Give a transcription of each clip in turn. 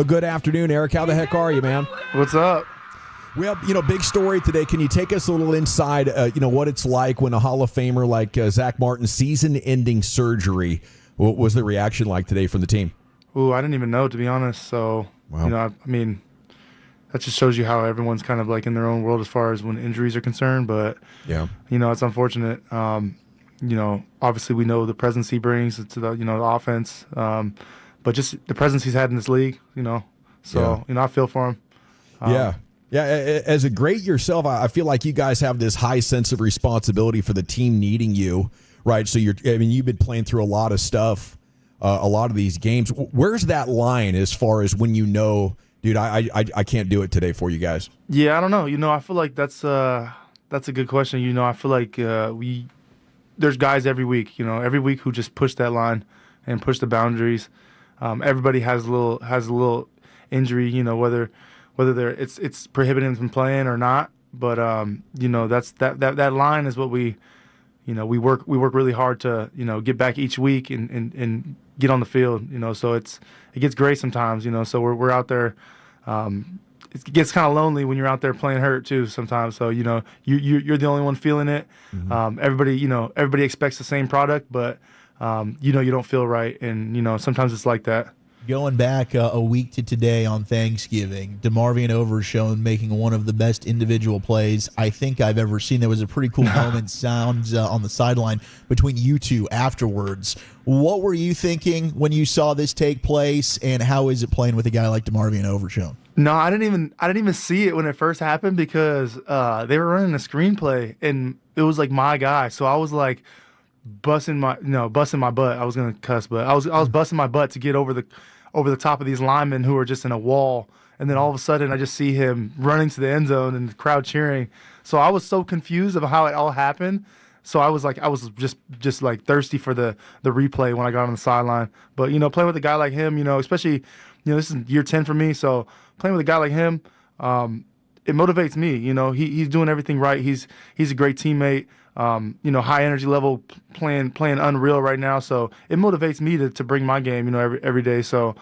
Well, good afternoon, Eric. How the heck are you, man? What's up? Well, big story today. Can you take us a little inside, what it's like when a Hall of Famer like Zach Martin's season-ending surgery? What was the reaction like today from the team? Ooh, I didn't even know, to be honest. So, Wow. I mean, that just shows you how everyone's kind of like in their own world as far as when injuries are concerned. But, Yeah. It's unfortunate. Obviously we know the presence he brings to the, the offense. But just the presence he's had in this league, So, I feel for him. Yeah. Yeah, as a great yourself, I feel like you guys have this high sense of responsibility for the team needing you, right? So you've been playing through a lot of stuff, a lot of these games. Where's that line as far as when dude, I can't do it today for you guys? Yeah, I don't know. I feel like that's a good question. I feel like there's guys every week who just push that line and push the boundaries. Everybody has a little injury, whether it's prohibiting them from playing or not. But that's that line is what we work really hard to get back each week and get on the field. So it gets gray sometimes. So we're out there. It gets kind of lonely when you're out there playing hurt too sometimes. So you're the only one feeling it. Mm-hmm. Everybody expects the same product, but you don't feel right, and sometimes it's like that. Going back a week to today on Thanksgiving, DeMarvion Overshown making one of the best individual plays I think I've ever seen. There was a pretty cool moment sounds on the sideline between you two afterwards. What were you thinking when you saw this take place, and how is it playing with a guy like DeMarvion Overshown? No, I didn't even see it when it first happened because they were running a screenplay and it was like my guy. So I was like busting my butt. I was gonna cuss, but I was busting my butt to get over the top of these linemen who are just in a wall. And then all of a sudden I just see him running to the end zone and the crowd cheering. So I was so confused of how it all happened. So I was just like thirsty for the replay when I got on the sideline. But playing with a guy like him, especially this is year 10 for me. So playing with a guy like him, it motivates me. He's doing everything right. He's a great teammate. High energy level, playing unreal right now. So it motivates me to bring my game, every day. So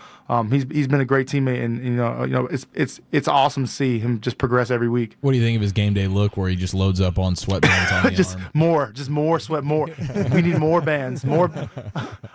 he's been a great teammate, and it's awesome to see him just progress every week. What do you think of his game day look, where he just loads up on sweatbands on the arm? Just more sweat, more. We need more bands, more.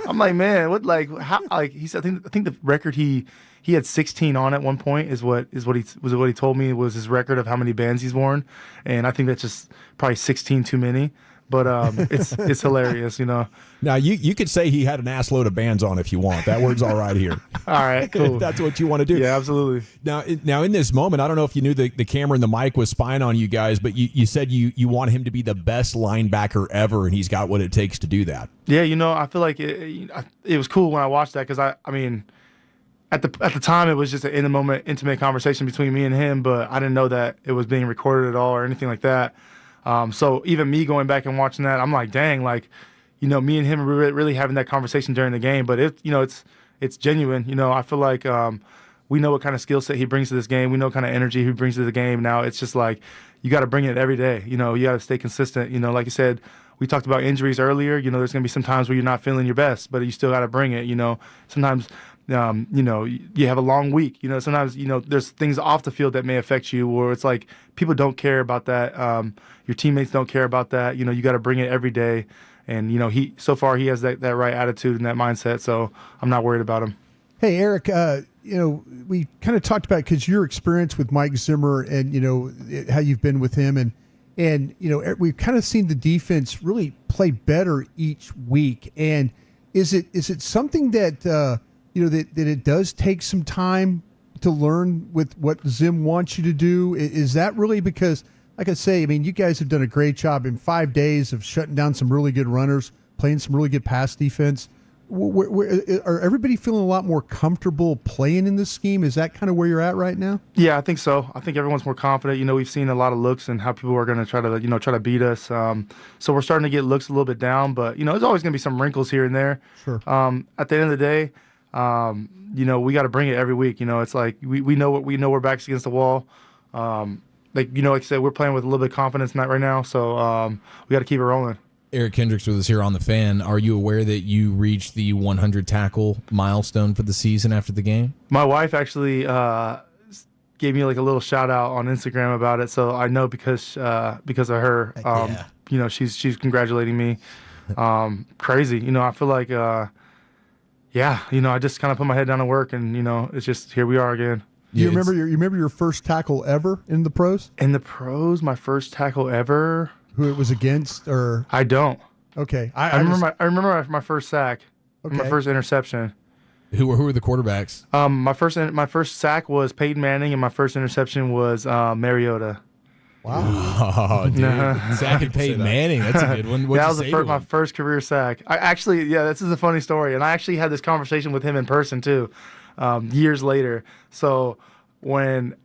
I'm like, man, what how he said? I think the record he had 16 on at one point is what he told me was his record of how many bands he's worn, and I think that's just probably 16 too many. But it's hilarious, Now you could say he had an ass load of bands on if you want. That word's all right here. All right, cool. If that's what you want to do. Yeah, absolutely. Now in this moment, I don't know if you knew the camera and the mic was spying on you guys, but you said you want him to be the best linebacker ever, and he's got what it takes to do that. Yeah, I feel like it was cool when I watched that because I mean. At the time, it was just an in-the-moment, intimate conversation between me and him, but I didn't know that it was being recorded at all or anything like that. So even me going back and watching that, I'm like, dang, me and him were really having that conversation during the game. But it's genuine. I feel like we know what kind of skill set he brings to this game. We know what kind of energy he brings to the game. Now it's just like you got to bring it every day. You got to stay consistent. Like you said, we talked about injuries earlier. There's going to be some times where you're not feeling your best, but you still got to bring it. Sometimes. You have a long week. Sometimes there's things off the field that may affect you, where it's like people don't care about that. Your teammates don't care about that. You got to bring it every day, and he has that right attitude and that mindset. So I'm not worried about him. Hey Eric, we kind of talked about because your experience with Mike Zimmer and how you've been with him, and we've kind of seen the defense really play better each week. And is it something that that it does take some time to learn with what Zim wants you to do? Is that really because, like I say, I mean, you guys have done a great job in 5 days of shutting down some really good runners, playing some really good pass defense. Are everybody feeling a lot more comfortable playing in this scheme? Is that kind of where you're at right now? Yeah, I think so. I think everyone's more confident. We've seen a lot of looks and how people are going to try to beat us. So we're starting to get looks a little bit down, but there's always going to be some wrinkles here and there. Sure. At the end of the day, we got to bring it every week. It's like we know we're backs against the wall. Like I said, we're playing with a little bit of confidence in that right now. So we got to keep it rolling. Eric Kendricks with us here on the Fan. Are you aware that you reached the 100 tackle milestone for the season after the game? My wife actually gave me like a little shout out on Instagram about it, so I know because of her. Yeah. You know, she's congratulating me. Crazy. You know, I feel like yeah. You know, I just kind of put my head down to work, and you know, it's just here we are again. You remember your first tackle ever in the pros? In the pros, my first tackle ever. Who it was against, or I don't. okay? I remember my first sack, Okay. my first interception. Who were the quarterbacks? My first sack was Peyton Manning, and my first interception was Mariota. Oh, dude. Sack and Peyton Manning. That's a good one. That was my first career sack. I actually, this is a funny story, and I actually had this conversation with him in person too, years later. So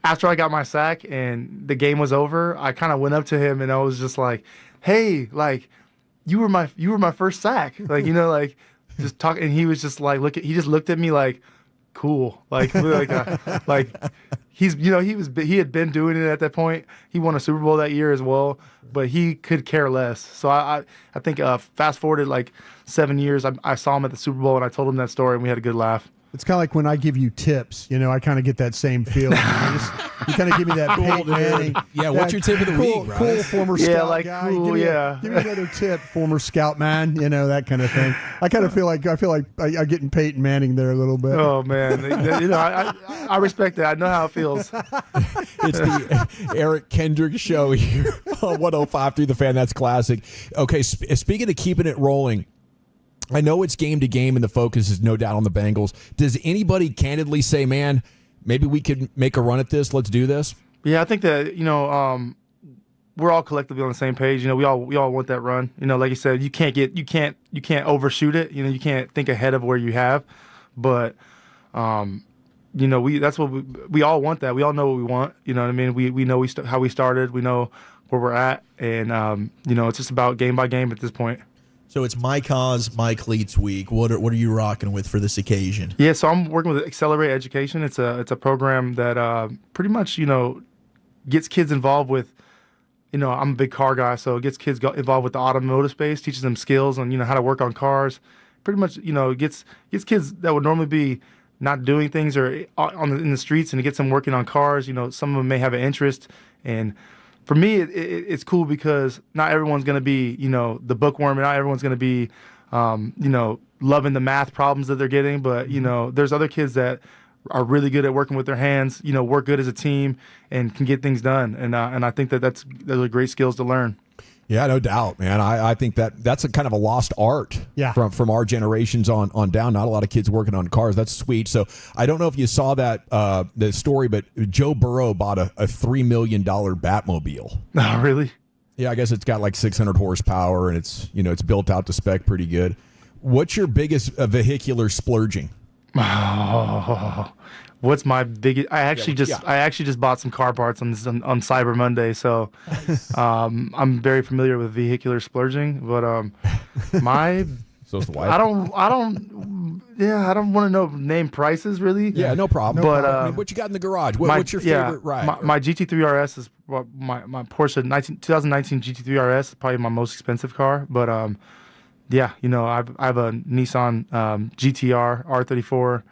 after I got my sack and the game was over, I kind of went up to him and I was just like, "Hey, like, you were my first sack," like, you know, like just talking. And he was just like, he just looked at me like, cool, like like he's, you know, he had been doing it at that point. He won a Super Bowl that year as well, but he could care less. So I think fast forwarded like 7 years, I saw him at the Super Bowl and I told him that story and we had a good laugh. It's kind of like when I give you tips, you know, I kind of get that same feeling. You kind of give me that Peyton Manning. Yeah, what's your tip of the cool, week, cool right? former Yeah, scout like guy. cool, Give me another tip, former scout man. You know, that kind of thing. I kind of feel like I'm getting Peyton Manning there a little bit. Oh man, you know, I respect that. I know how it feels. It's the Eric Kendricks show here on 105 through the Fan. That's classic. Okay, speaking of keeping it rolling, I know it's game to game and the focus is no doubt on the Bengals. Does anybody candidly say, man, maybe we could make a run at this? Let's do this? Yeah, I think that, you know, we're all collectively on the same page. You know, we all want that run. You know, like you said, you can't overshoot it. You know, you can't think ahead of where you have. But you know, that's what we all want. That we all know what we want. You know what I mean? We know how we started. We know where we're at, and you know, it's just about game by game at this point. So it's My Cause, My Cleats week. What are you rocking with for this occasion? Yeah, so I'm working with Accelerate Education. It's a program that pretty much, you know, gets kids involved with, you know, I'm a big car guy, so it gets kids involved with the automotive space, teaches them skills on, you know, how to work on cars. Pretty much, you know, gets kids that would normally be not doing things or in the streets, and it gets them working on cars. You know, some of them may have an interest, and for me, it's cool because not everyone's going to be, you know, the bookworm, and not everyone's going to be, you know, loving the math problems that they're getting. But, you know, there's other kids that are really good at working with their hands, you know, work good as a team and can get things done. And I think those are great skills to learn. Yeah, no doubt, man. I think that's a kind of a lost art from our generations on down. Not a lot of kids working on cars. That's sweet. So I don't know if you saw that the story, but Joe Burrow bought a $3 million Batmobile. Oh, really? Yeah, I guess it's got like 600 horsepower and it's, you know, it's built out to spec pretty good. What's your biggest vehicular splurging? Oh, what's my biggest? I actually just bought some car parts on Cyber Monday, so I'm very familiar with vehicular splurging. But my So it's the wife. I don't want to name prices really. Yeah, no problem. But I mean, what you got in the garage? What's your favorite ride? My GT3 RS is my Porsche 2019 GT3 RS is probably my most expensive car. But yeah, you know, I have a Nissan GTR R34.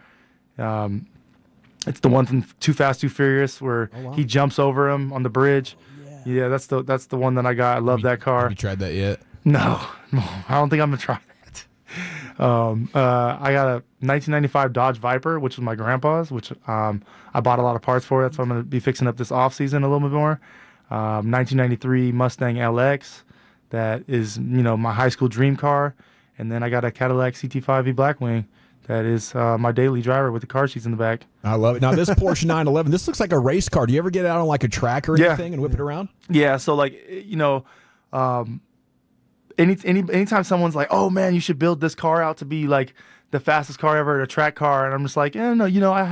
It's the one from Too Fast, Too Furious where he jumps over him on the bridge. Yeah, that's the one that I got. I love that car. Have you tried that yet? No, I don't think I'm gonna try that. I got a 1995 Dodge Viper, which was my grandpa's, which I bought a lot of parts for. That's what I'm gonna be fixing up this off season a little bit more. 1993 Mustang LX, that is, you know, my high school dream car. And then I got a Cadillac CT5e Blackwing. That is my daily driver with the car seats in the back. I love it. Now, this Porsche 911, this looks like a race car. Do you ever get out on like a track or anything and whip it around? Yeah, so like, you know, anytime someone's like, oh man, you should build this car out to be like the fastest car ever, a track car, and I'm just like, no, you know, I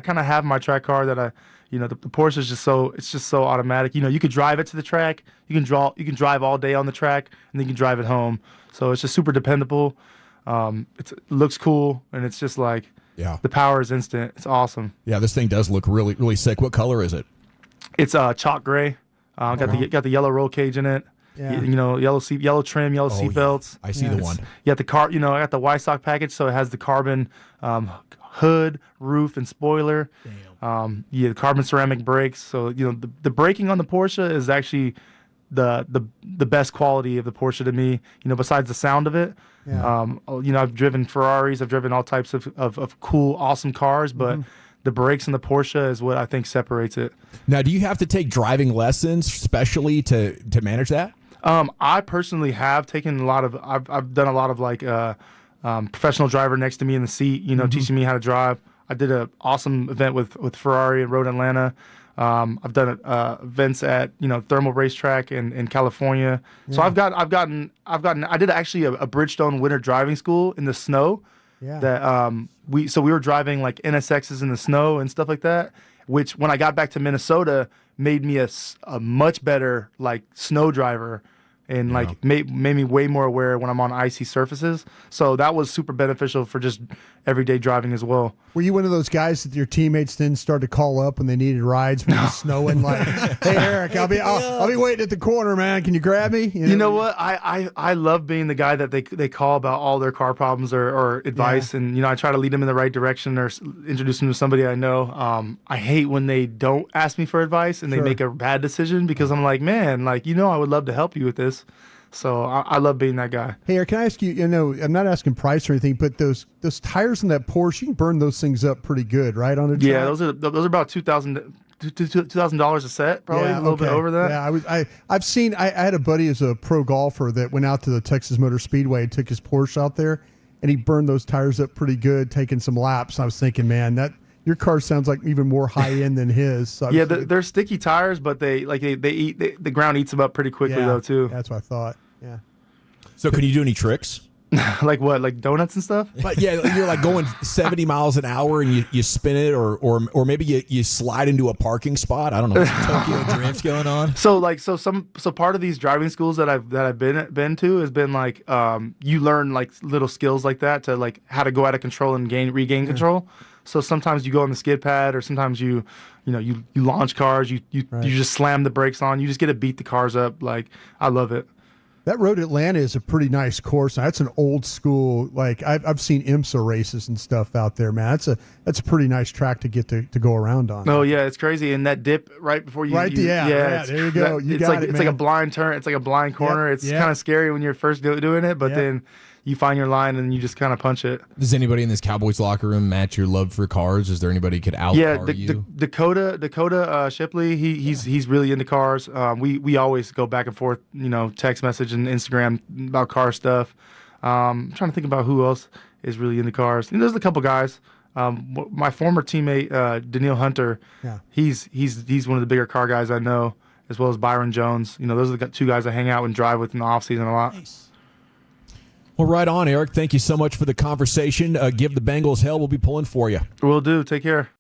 kind of have my track car that you know, the Porsche is just so automatic. You know, you could drive it to the track, you can drive all day on the track, and then you can drive it home. So it's just super dependable. It looks cool, and it's just like, the power is instant. It's awesome. Yeah, this thing does look really, really sick. What color is it? It's chalk gray. Got the yellow roll cage in it. Yeah. Yellow trim, yellow seat belts. I see the one. You got the car. I got the Y-Stock package, so it has the carbon hood, roof, and spoiler. The carbon ceramic brakes. So the braking on the Porsche is actually the best quality of the Porsche to me. Besides the sound of it. Yeah. I've driven Ferraris, I've driven all types of cool, awesome cars, but the brakes in the Porsche is what I think separates it. Now, do you have to take driving lessons, specially to manage that? I personally have taken I've done a lot of like professional driver next to me in the seat, teaching me how to drive. I did an awesome event with Ferrari and Road Atlanta. I've done events at Thermal Racetrack in California. Yeah. So I did actually a Bridgestone winter driving school in the snow. Yeah. That we were driving like NSXs in the snow and stuff like that, which when I got back to Minnesota made me a much better like snow driver. And like made me way more aware when I'm on icy surfaces. So that was super beneficial for just everyday driving as well. Were you one of those guys that your teammates then started to call up when they needed rides when it was snowing? Like, hey Eric, I'll be waiting at the corner, man. Can you grab me? You know what? I love being the guy that they call about all their car problems or advice, and I try to lead them in the right direction or introduce them to somebody I know. I hate when they don't ask me for advice and they make a bad decision, because I'm like, man, I would love to help you with this. So I love being that guy. Hey, Eric, can I ask you, I'm not asking price or anything, but those tires in that Porsche, you can burn those things up pretty good, right? On a track? Yeah, those are about $2,000 a set, probably a little bit over that. Yeah, I had a buddy who's a pro golfer that went out to the Texas Motor Speedway and took his Porsche out there, and he burned those tires up pretty good, taking some laps. I was thinking, man, your car sounds like even more high end than his. So yeah, they're sticky tires, but they eat the ground eats them up pretty quickly though too. That's what I thought. Yeah. So can you do any tricks? Like what? Like donuts and stuff? But yeah, you're like going 70 miles an hour and you spin it, or maybe you slide into a parking spot. I don't know. Tokyo drift going on. So part of these driving schools that I've been to has been like you learn like little skills like that to like how to go out of control and regain control. So sometimes you go on the skid pad, or sometimes you launch cars. You just slam the brakes on. You just get to beat the cars up. Like, I love it. That Road Atlanta is a pretty nice course. That's an old school. Like I've seen IMSA races and stuff out there, man. That's a pretty nice track to get to go around on. Oh yeah, it's crazy. And that dip right before you. Right. There you go. It's like a blind turn. It's like a blind corner. It's kind of scary when you're first doing it, but then you find your line and you just kind of punch it. Does anybody in this Cowboys locker room match your love for cars? Is there anybody who could out-car you? Dakota Shipley, he's really into cars. We always go back and forth, text message and Instagram about car stuff. I'm trying to think about who else is really into cars. There's a couple guys. My former teammate Daniil Hunter, he's one of the bigger car guys I know, as well as Byron Jones. Those are the two guys I hang out and drive with in the off season a lot. Nice. Well, right on, Eric. Thank you so much for the conversation. Give the Bengals hell. We'll be pulling for you. Will do. Take care.